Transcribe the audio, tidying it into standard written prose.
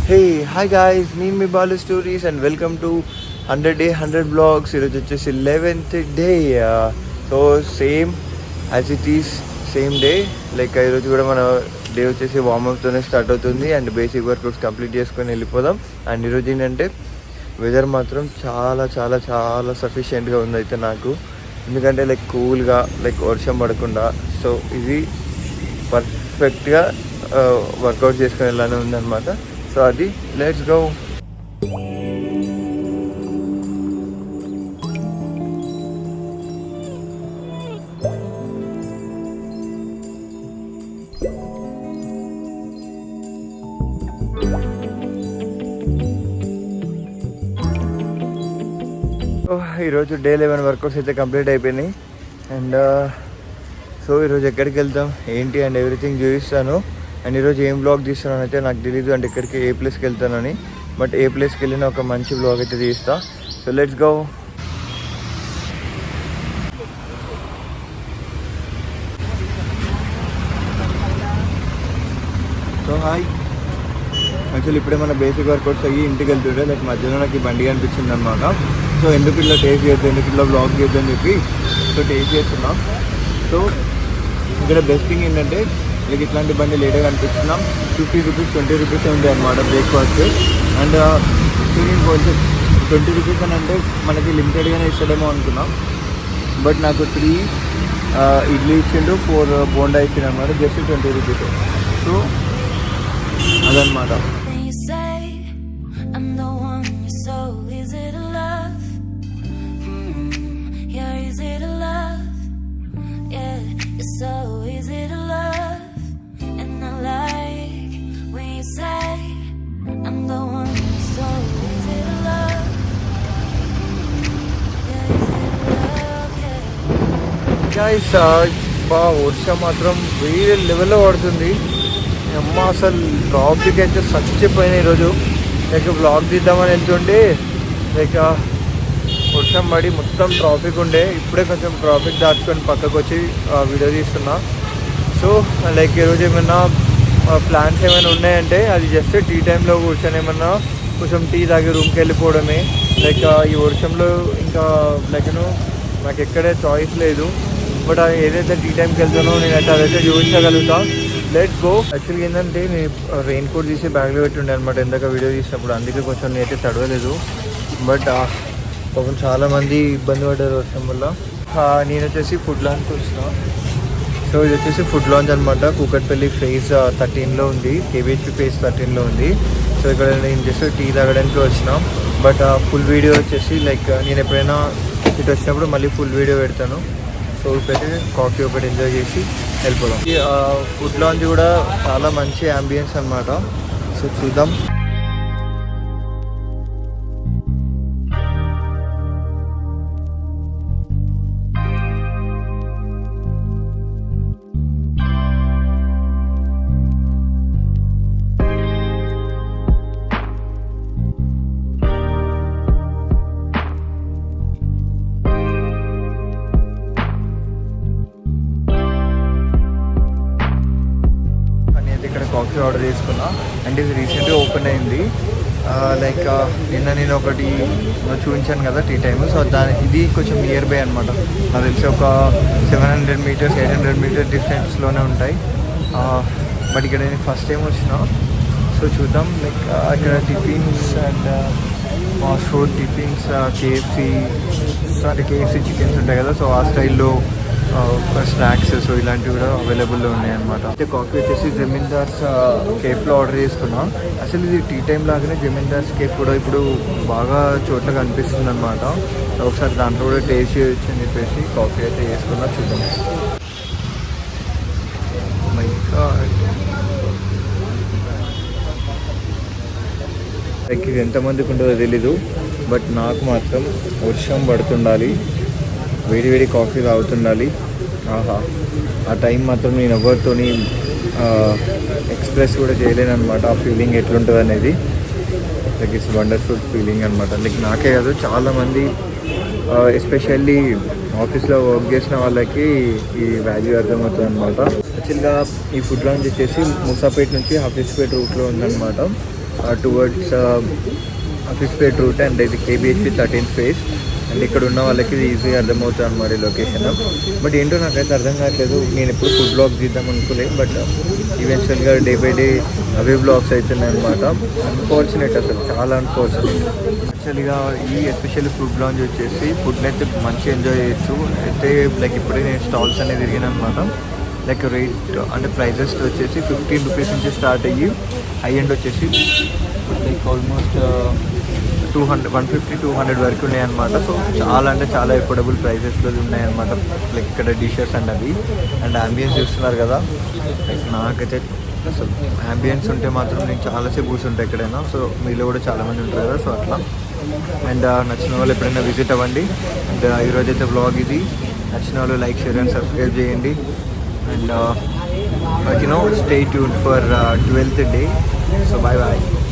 Hey, hi guys, నేను మీ Balu stories and welcome to 100 Day 100 Vlogs. ఈరోజు వచ్చేసి 11th day. So same as it is same day. Like ఈరోజు కూడా మన డే వచ్చేసి వార్మప్తోనే స్టార్ట్ అవుతుంది అండ్ బేసిక్ వర్కౌట్స్ కంప్లీట్ చేసుకొని వెళ్ళిపోదాం. అండ్ ఈరోజు ఏంటంటే వెదర్ మాత్రం చాలా చాలా చాలా సఫిషియెంట్గా ఉంది అయితే నాకు, ఎందుకంటే లైక్ కూల్గా లైక్ వర్షం పడకుండా. సో ఇది పర్ఫెక్ట్గా వర్కౌట్ చేసుకొని వెళ్ళాలని ఉందన్నమాట. సో అది లెట్స్ గో. ఈరోజు డే 11 వర్కౌట్స్ అయితే కంప్లీట్ అయిపోయినాయి. అండ్ సో ఈరోజు ఎక్కడికి వెళ్తాం ఏంటి అండ్ ఎవ్రీథింగ్ చూపిస్తాను. అండ్ ఈరోజు ఏం బ్లాగ్ తీస్తున్నాను అయితే నాకు తెలీదు, అంటే ఇక్కడికి ఏ ప్లేస్కి వెళ్తానని. బట్ ఏ ప్లేస్కి వెళ్ళినా ఒక మంచి బ్లాగ్ అయితే తీస్తా. So let's go. So hi, actually ఇప్పుడే మన బేసిక్ వర్కౌట్స్ అయ్యి ఇంటికి వెళ్తుంటే లైక్ మధ్యలో నాకు ఈ బండి అనిపించింది అనమాట. సో ఎందుకు ఇట్లా టేస్ట్ చేద్దాం, ఎందుకు ఇట్లా బ్లాగ్ చేద్దాం అని చెప్పి సో టేస్ట్ చేస్తున్నాం. సో ఇక్కడ బెస్ట్ థింగ్ ఏంటంటే లైక్ ఇట్లాంటి బండి లేట్గా కనిపిస్తున్నాం. 50 రూపీస్ 20 రూపీస్ ఉంది అనమాట బ్రేక్ఫాస్ట్. అండ్ నేను కొంచెం 20 రూపీస్ అని అంటే మనకి లిమిటెడ్గానే ఇస్తాడేమో అనుకున్నాం. బట్ నాకు 3 ఇడ్లీ ఇచ్చిండు, 4 బోండా ఇచ్చిండు అనమాట, జస్ట్ 20 రూపీస్. సో అదనమాట. వర్షం మాత్రం వేరే లెవెల్లో పడుతుంది అమ్మ. అసలు ట్రాఫిక్ అయితే చచ్చిపోయినాయి ఈరోజు. లైక్ బ్లాగ్ తీద్దామని వెళ్తుంటే లైక్ వర్షం పడి మొత్తం ట్రాఫిక్ ఉండే. ఇప్పుడే కొంచెం ట్రాఫిక్ దాటుకొని పక్కకు వచ్చి వీడియో తీస్తున్నా. సో లైక్ ఈరోజు ఏమైనా ప్లాన్స్ ఏమైనా ఉన్నాయంటే అది జస్ట్ టీ టైంలో కూర్చొని ఏమన్నా కొంచెం టీ తాగి రూమ్కి వెళ్ళిపోవడమే. లైక్ ఈ వర్షంలో ఇంకా లైక్ నాకు ఎక్కడే చాయిస్ లేదు. బట్ ఏదైతే టీ టైంకి వెళ్తానో నేనైతే అదైతే చూపించగలుగుతా. Let's go. యాక్చువల్గా ఏంటంటే నేను రెయిన్ కోట్ తీసి బ్యాగ్లో పెట్టుండే అనమాట ఇందాక వీడియో తీసినప్పుడు, అందుకే కొంచెం నేనైతే తడవలేదు. బట్ పాపం చాలామంది ఇబ్బంది పడ్డారు వర్షం వల్ల. నేను వచ్చేసి ఫుడ్ లాంచ్కి వచ్చిన. సో ఇది వచ్చేసి ఫుడ్ లాంచ్ అనమాట, కూకట్పల్లి ఫేజ్ 13లో ఉంది, KBHP ఫేజ్ 13లో ఉంది. సో ఇక్కడ నేను జస్ట్ టీ తాగడానికి వచ్చిన. బట్ ఫుల్ వీడియో వచ్చేసి లైక్ నేను ఎప్పుడైనా ఇటు వచ్చినప్పుడు మళ్ళీ ఫుల్ వీడియో పెడతాను. సో ఇప్పుడైతే కాఫీ ఒకటి ఎంజాయ్ చేసి వెళ్ళిపోదాం. ఈ ఫుడ్ లాంచ్ కూడా చాలా మంచి అంబియన్స్ అనమాట. సో చూద్దాం. కాఫీ ఆర్డర్ చేసుకున్నా అండ్ ఇది రీసెంట్గా ఓపెన్ అయింది. లైక్ నిన్న నేను ఒకటి చూపించాను కదా టీ టైమ్. సో ఇది కొంచెం నియర్ బై అనమాట, నాకు తెలిసి ఒక 700 మీటర్స్ 800 మీటర్స్ డిస్టెన్స్లోనే ఉంటాయి. బట్ ఇక్కడ నేను ఫస్ట్ టైం వచ్చిన. సో చూద్దాం. లైక్ ఇక్కడ tiffins and fast food tiffins, KFC chickens ఉంటాయి కదా, సో ఆ స్టైల్లో స్నాక్స్ సో ఇలాంటివి కూడా అవైలబుల్లో ఉన్నాయన్నమాట. అయితే కాఫీ వచ్చేసి జమీందార్స్ కేఫ్లో ఆర్డర్ చేసుకున్నాం. అసలు ఇది టీ టైం లాగానే జమీందార్స్ కేఫ్ కూడా ఇప్పుడు బాగా చోట్ల కనిపిస్తుంది అనమాట. ఒకసారి దాంట్లో కూడా టేస్ట్ చేయొచ్చు అని చెప్పేసి కాఫీ అయితే చేసుకున్నా. చూద్దాం. మై గాడ్, లైక్ ఇది ఎంతమందికి ఉంటుందో తెలీదు, బట్ నాకు మాత్రం వర్షం పడుతుండాలి, వేడి వేడి కాఫీ తాగుతుండాలి. ఆహా, ఆ టైం మాత్రం నేను ఎవరితోని ఎక్స్ప్రెస్ కూడా చేయలేను అనమాట. ఆ ఫీలింగ్ ఎట్లుంటుంది అనేది లైక్ ఇట్స్ వండర్ఫుల్ ఫీలింగ్ అనమాట. లైక్ నాకే కాదు చాలామంది ఎస్పెషల్లీ ఆఫీస్లో వర్క్ చేసిన వాళ్ళకి ఈ వాల్యూ అర్థమవుతుంది అనమాట. యాక్చువల్గా ఈ ఫుడ్ లాంచ్ వచ్చేసి మూసాపేట నుంచి హాఫీస్పేట రూట్లో ఉందన్నమాట. టువర్డ్స్ ఫిఫ్త్ రూట్ అండ్ ఇది KBHP 13th phase. అండ్ ఇక్కడ ఉన్న వాళ్ళకి ఇది ఈజీగా అర్థమవుతుంది అనమాట ఈ లొకేషన్. బట్ ఏంటో నాకైతే అర్థం కావట్లేదు. నేను ఎప్పుడు ఫుడ్ బ్లాగ్ తీద్దాం అనుకోలేదు, బట్ ఈవెన్చువల్గా డే బై డే అవే బ్లాగ్స్ అవుతున్నాయి అనమాట. అన్ఫార్చునేట్, అసలు చాలా అన్ఫార్చునేట్. యాక్చువల్గా ఈ ఎస్పెషల్లీ ఫుడ్ లాంచ్ వచ్చేసి ఫుడ్ని అయితే మంచిగా ఎంజాయ్ చేయొచ్చు. అయితే లైక్ ఇప్పుడే నేను స్టాల్స్ అనేది తిరిగాను అనమాట. లైక్ రేట్ అంటే ప్రైజెస్ వచ్చేసి 15 రూపీస్ నుంచి స్టార్ట్ అయ్యి హై ఎండ్ వచ్చేసి లైక్ ఆల్మోస్ట్ 150-200 వరకు ఉన్నాయన్నమాట. సో చాలా అంటే చాలా ఎఫోర్డబుల్ ప్రైజెస్లో ఉన్నాయన్నమాట. లైక్ ఇక్కడ డిషెస్ అండ్ అవి అండ్ అంబియన్స్ చూస్తున్నారు కదా. లైక్ నాకైతే అసలు అంబియన్స్ ఉంటే మాత్రం నేను చాలాసేపు కూర్చుంటాను ఎక్కడైనా. సో మీలో కూడా చాలామంది ఉంటారు కదా, సో అట్లా. అండ్ నచ్చిన వాళ్ళు ఎప్పుడైనా విజిట్ అవ్వండి. అండ్ ఈరోజైతే బ్లాగ్ ఇది. నచ్చిన వాళ్ళు లైక్, షేర్ అండ్ సబ్స్క్రైబ్ చేయండి. And stay tuned for 12th day. So bye bye.